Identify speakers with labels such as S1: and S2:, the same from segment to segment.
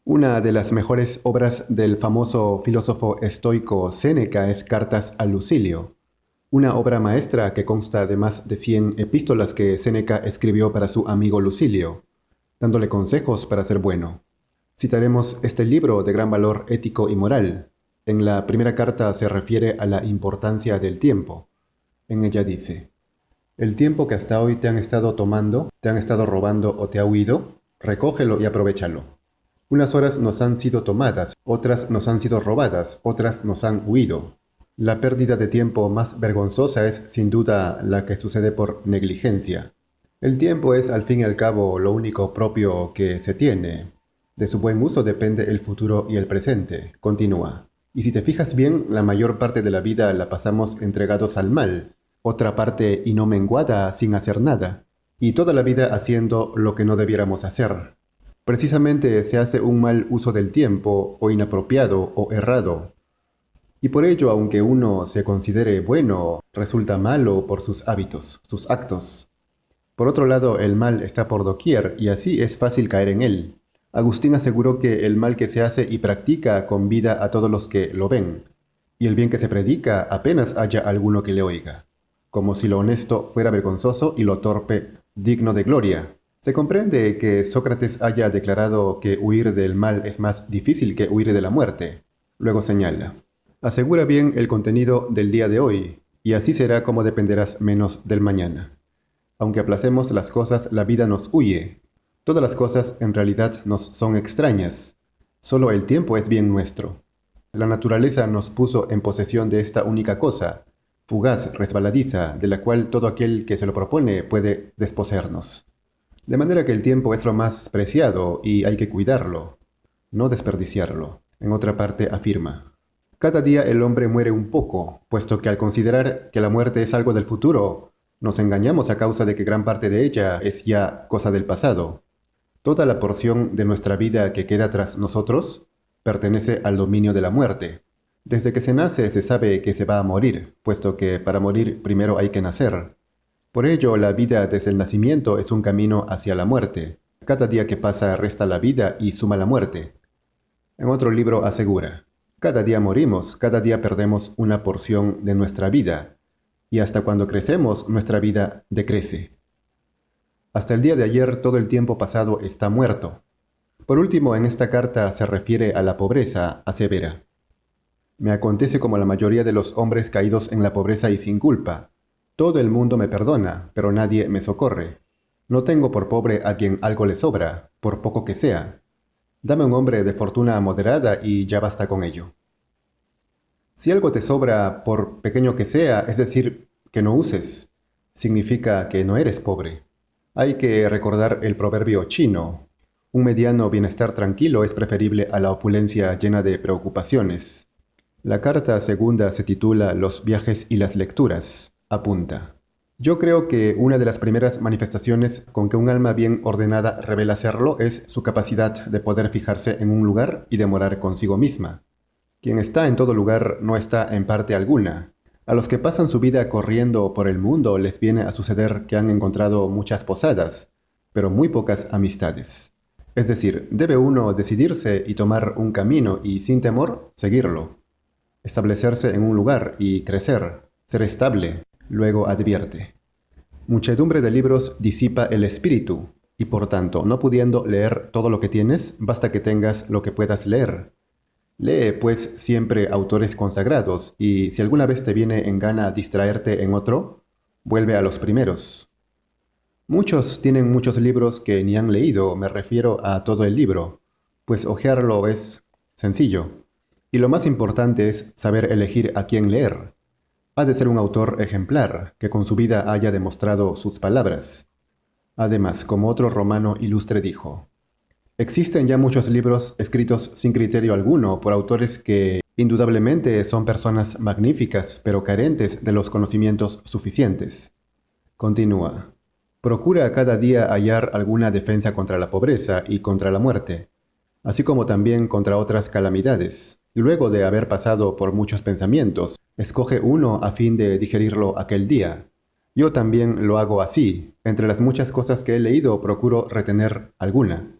S1: Una de las mejores obras del famoso filósofo estoico Séneca es Cartas a Lucilio, una obra maestra que consta de más de 100 epístolas que Séneca escribió para su amigo Lucilio, dándole consejos para ser bueno. Citaremos este libro de gran valor ético y moral. En la primera carta se refiere a la importancia del tiempo. En ella dice: el tiempo que hasta hoy te han estado tomando, te han estado robando o te ha huido, recógelo y aprovéchalo. Unas horas nos han sido tomadas, otras nos han sido robadas, otras nos han huido. La pérdida de tiempo más vergonzosa es, sin duda, la que sucede por negligencia. El tiempo es, al fin y al cabo, lo único propio que se tiene. De su buen uso depende el futuro y el presente. Continúa. Y si te fijas bien, la mayor parte de la vida la pasamos entregados al mal, otra parte y no menguada sin hacer nada, y toda la vida haciendo lo que no debiéramos hacer. Precisamente se hace un mal uso del tiempo, o inapropiado, o errado. Y por ello, aunque uno se considere bueno, resulta malo por sus hábitos, sus actos. Por otro lado, el mal está por doquier, y así es fácil caer en él. Agustín aseguró que el mal que se hace y practica convida a todos los que lo ven, y el bien que se predica apenas haya alguno que le oiga, como si lo honesto fuera vergonzoso y lo torpe digno de gloria. Se comprende que Sócrates haya declarado que huir del mal es más difícil que huir de la muerte. Luego señala: asegura bien el contenido del día de hoy, y así será como dependerás menos del mañana. Aunque aplacemos las cosas, la vida nos huye. Todas las cosas en realidad nos son extrañas. Solo el tiempo es bien nuestro. La naturaleza nos puso en posesión de esta única cosa, fugaz, resbaladiza, de la cual todo aquel que se lo propone puede desposeernos. De manera que el tiempo es lo más preciado y hay que cuidarlo, no desperdiciarlo. En otra parte afirma: cada día el hombre muere un poco, puesto que al considerar que la muerte es algo del futuro, nos engañamos a causa de que gran parte de ella es ya cosa del pasado. Toda la porción de nuestra vida que queda tras nosotros pertenece al dominio de la muerte. Desde que se nace se sabe que se va a morir, puesto que para morir primero hay que nacer. Por ello, la vida desde el nacimiento es un camino hacia la muerte. Cada día que pasa resta la vida y suma la muerte. En otro libro asegura: cada día morimos, cada día perdemos una porción de nuestra vida, y hasta cuando crecemos nuestra vida decrece. Hasta el día de ayer todo el tiempo pasado está muerto. Por último, en esta carta se refiere a la pobreza, asevera: me acontece como a la mayoría de los hombres caídos en la pobreza y sin culpa. Todo el mundo me perdona, pero nadie me socorre. No tengo por pobre a quien algo le sobra, por poco que sea. Dame un hombre de fortuna moderada y ya basta con ello. Si algo te sobra, por pequeño que sea, es decir, que no uses, significa que no eres pobre. Hay que recordar el proverbio chino: un mediano bienestar tranquilo es preferible a la opulencia llena de preocupaciones. La carta segunda se titula Los viajes y las lecturas. Apunta: yo creo que una de las primeras manifestaciones con que un alma bien ordenada revela serlo es su capacidad de poder fijarse en un lugar y de morar consigo misma. Quien está en todo lugar no está en parte alguna. A los que pasan su vida corriendo por el mundo les viene a suceder que han encontrado muchas posadas, pero muy pocas amistades. Es decir, debe uno decidirse y tomar un camino y, sin temor, seguirlo. Establecerse en un lugar y crecer, ser estable. Luego advierte: muchedumbre de libros disipa el espíritu, y por tanto, no pudiendo leer todo lo que tienes, basta que tengas lo que puedas leer. Lee, pues, siempre autores consagrados, y si alguna vez te viene en gana distraerte en otro, vuelve a los primeros. Muchos tienen muchos libros que ni han leído, me refiero a todo el libro, pues hojearlo es sencillo, y lo más importante es saber elegir a quién leer. Ha de ser un autor ejemplar, que con su vida haya demostrado sus palabras. Además, como otro romano ilustre dijo: existen ya muchos libros escritos sin criterio alguno por autores que indudablemente son personas magníficas, pero carentes de los conocimientos suficientes. Continúa: procura cada día hallar alguna defensa contra la pobreza y contra la muerte, así como también contra otras calamidades, y luego de haber pasado por muchos pensamientos, escoge uno a fin de digerirlo aquel día. Yo también lo hago así. Entre las muchas cosas que he leído procuro retener alguna.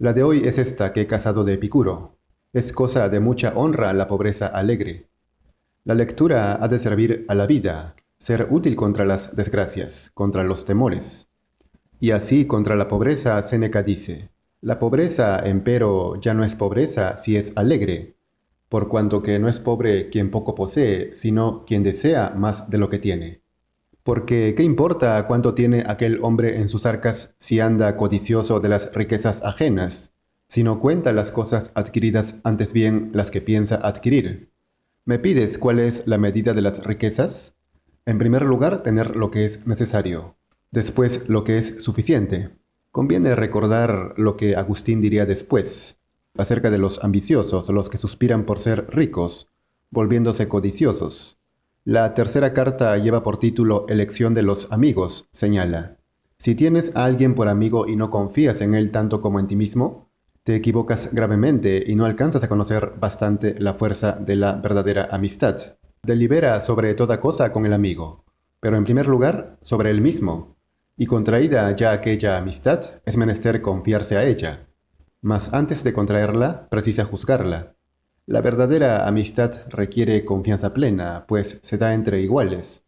S1: La de hoy es esta que he cazado de Epicuro. Es cosa de mucha honra la pobreza alegre. La lectura ha de servir a la vida, ser útil contra las desgracias, contra los temores. Y así contra la pobreza Séneca dice, la pobreza, empero, ya no es pobreza si es alegre, por cuanto que no es pobre quien poco posee, sino quien desea más de lo que tiene. Porque, ¿qué importa cuánto tiene aquel hombre en sus arcas si anda codicioso de las riquezas ajenas, si no cuenta las cosas adquiridas, antes bien las que piensa adquirir? ¿Me pides cuál es la medida de las riquezas? En primer lugar, tener lo que es necesario. Después, lo que es suficiente. Conviene recordar lo que Agustín diría después, acerca de los ambiciosos, los que suspiran por ser ricos, volviéndose codiciosos. La tercera carta lleva por título Elección de los amigos, señala. Si tienes a alguien por amigo y no confías en él tanto como en ti mismo, te equivocas gravemente y no alcanzas a conocer bastante la fuerza de la verdadera amistad. Delibera sobre toda cosa con el amigo, pero en primer lugar sobre él mismo, y contraída ya aquella amistad, es menester confiarse a ella. Mas antes de contraerla, precisa juzgarla. La verdadera amistad requiere confianza plena, pues se da entre iguales,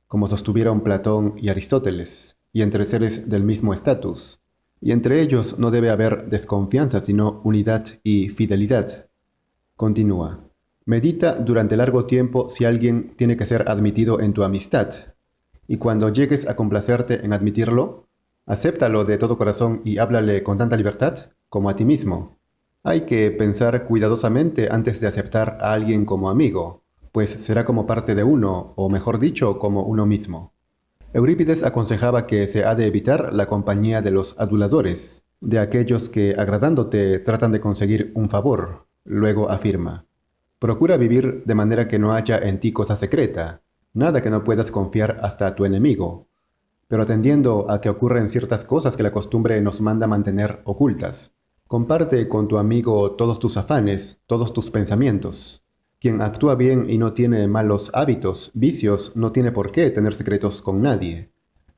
S1: como sostuvieron Platón y Aristóteles, y entre seres del mismo estatus. Y entre ellos no debe haber desconfianza, sino unidad y fidelidad. Continúa. Medita durante largo tiempo si alguien tiene que ser admitido en tu amistad, y cuando llegues a complacerte en admitirlo, acéptalo de todo corazón y háblale con tanta libertad como a ti mismo. Hay que pensar cuidadosamente antes de aceptar a alguien como amigo, pues será como parte de uno, o mejor dicho, como uno mismo. Eurípides aconsejaba que se ha de evitar la compañía de los aduladores, de aquellos que, agradándote, tratan de conseguir un favor. Luego afirma, procura vivir de manera que no haya en ti cosa secreta, nada que no puedas confiar hasta a tu enemigo, pero atendiendo a que ocurren ciertas cosas que la costumbre nos manda mantener ocultas. Comparte con tu amigo todos tus afanes, todos tus pensamientos. Quien actúa bien y no tiene malos hábitos, vicios, no tiene por qué tener secretos con nadie,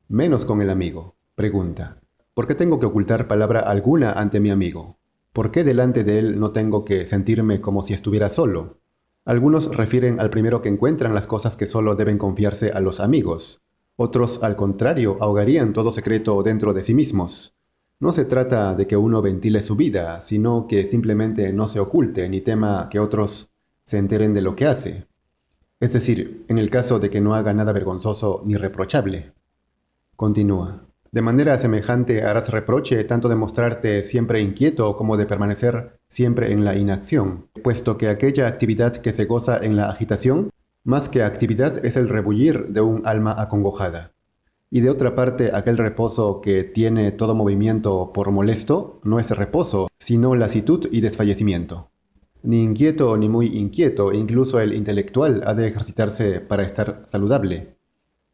S1: menos con el amigo. Pregunta, ¿por qué tengo que ocultar palabra alguna ante mi amigo? ¿Por qué delante de él no tengo que sentirme como si estuviera solo? Algunos refieren al primero que encuentran las cosas que solo deben confiarse a los amigos. Otros, al contrario, ahogarían todo secreto dentro de sí mismos. No se trata de que uno ventile su vida, sino que simplemente no se oculte ni tema que otros se enteren de lo que hace. Es decir, en el caso de que no haga nada vergonzoso ni reprochable. Continúa. De manera semejante harás reproche tanto de mostrarte siempre inquieto como de permanecer siempre en la inacción, puesto que aquella actividad que se goza en la agitación, más que actividad es el rebullir de un alma acongojada. Y de otra parte, aquel reposo que tiene todo movimiento por molesto, no es reposo, sino lasitud y desfallecimiento. Ni inquieto ni muy inquieto, incluso el intelectual ha de ejercitarse para estar saludable.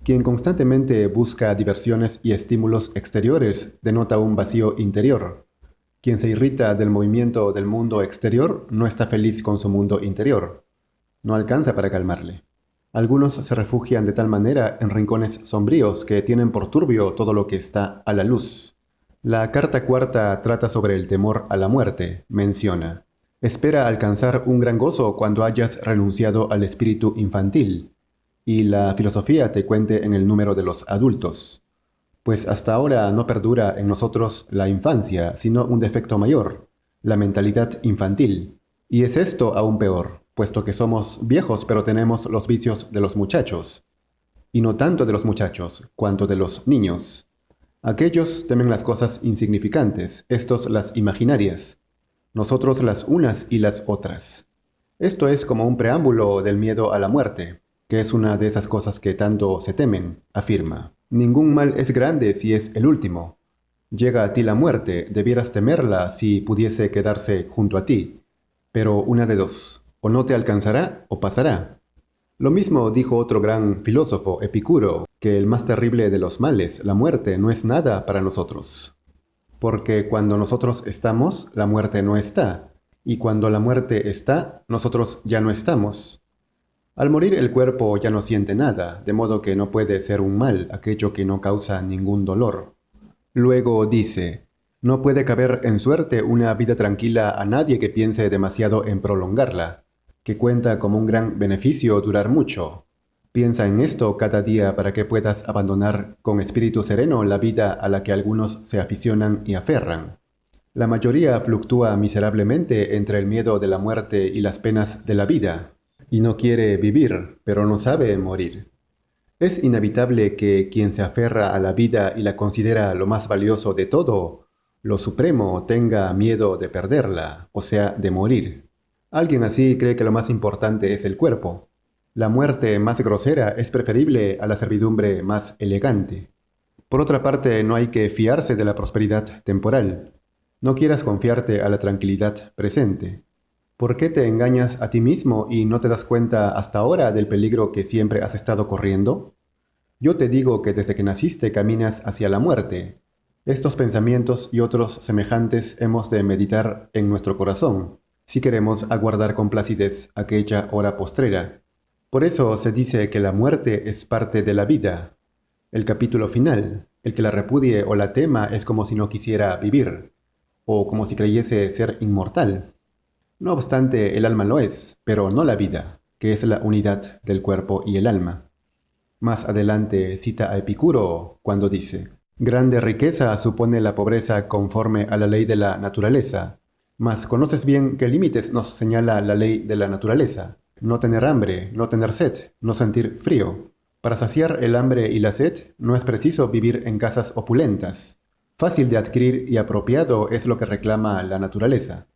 S1: Quien constantemente busca diversiones y estímulos exteriores denota un vacío interior. Quien se irrita del movimiento del mundo exterior no está feliz con su mundo interior. No alcanza para calmarle. Algunos se refugian de tal manera en rincones sombríos que tienen por turbio todo lo que está a la luz. La carta cuarta trata sobre el temor a la muerte. Menciona: espera alcanzar un gran gozo cuando hayas renunciado al espíritu infantil y la filosofía te cuente en el número de los adultos. Pues hasta ahora no perdura en nosotros la infancia, sino un defecto mayor, la mentalidad infantil. Y es esto aún peor, puesto que somos viejos pero tenemos los vicios de los muchachos. Y no tanto de los muchachos, cuanto de los niños. Aquellos temen las cosas insignificantes, estos las imaginarias, nosotros las unas y las otras. Esto es como un preámbulo del miedo a la muerte, que es una de esas cosas que tanto se temen, afirma. Ningún mal es grande si es el último. Llega a ti la muerte, debieras temerla si pudiese quedarse junto a ti. Pero una de dos, o no te alcanzará o pasará. Lo mismo dijo otro gran filósofo, Epicuro, que el más terrible de los males, la muerte, no es nada para nosotros. Porque cuando nosotros estamos, la muerte no está, y cuando la muerte está, nosotros ya no estamos. Al morir el cuerpo ya no siente nada, de modo que no puede ser un mal aquello que no causa ningún dolor. Luego dice, No puede caber en suerte una vida tranquila a nadie que piense demasiado en prolongarla, que cuenta como un gran beneficio durar mucho. Piensa en esto cada día para que puedas abandonar con espíritu sereno la vida a la que algunos se aficionan y aferran. La mayoría fluctúa miserablemente entre el miedo de la muerte y las penas de la vida, y no quiere vivir, pero no sabe morir. Es inevitable que quien se aferra a la vida y la considera lo más valioso de todo, lo supremo, tenga miedo de perderla, o sea, de morir. Alguien así cree que lo más importante es el cuerpo. La muerte más grosera es preferible a la servidumbre más elegante. Por otra parte, no hay que fiarse de la prosperidad temporal. No quieras confiarte a la tranquilidad presente. ¿Por qué te engañas a ti mismo y no te das cuenta hasta ahora del peligro que siempre has estado corriendo? Yo te digo que desde que naciste caminas hacia la muerte. Estos pensamientos y otros semejantes hemos de meditar en nuestro corazón, si queremos aguardar con placidez aquella hora postrera. Por eso se dice que la muerte es parte de la vida. El capítulo final, el que la repudie o la tema es como si no quisiera vivir, o como si creyese ser inmortal. No obstante, el alma lo es, pero no la vida, que es la unidad del cuerpo y el alma. Más adelante cita a Epicuro cuando dice: grande riqueza supone la pobreza conforme a la ley de la naturaleza, mas conoces bien qué límites nos señala la ley de la naturaleza: no tener hambre, no tener sed, no sentir frío. Para saciar el hambre y la sed no es preciso vivir en casas opulentas. Fácil de adquirir y apropiado es lo que reclama la naturaleza.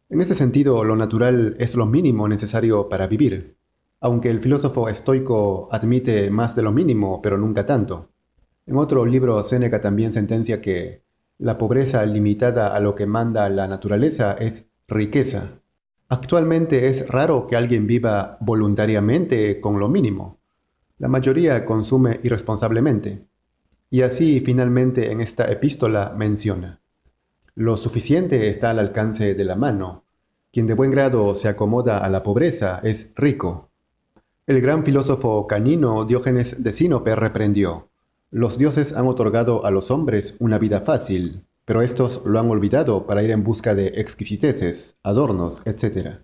S1: En ese sentido, lo natural es lo mínimo necesario para vivir, aunque el filósofo estoico admite más de lo mínimo, pero nunca tanto. En otro libro, Séneca también sentencia que la pobreza limitada a lo que manda la naturaleza es riqueza. Actualmente es raro que alguien viva voluntariamente con lo mínimo. La mayoría consume irresponsablemente. Y así, finalmente, en esta epístola menciona: lo suficiente está al alcance de la mano. Quien de buen grado se acomoda a la pobreza es rico. El gran filósofo canino Diógenes de Sinope reprendió: los dioses han otorgado a los hombres una vida fácil, pero estos lo han olvidado para ir en busca de exquisiteces, adornos, etc.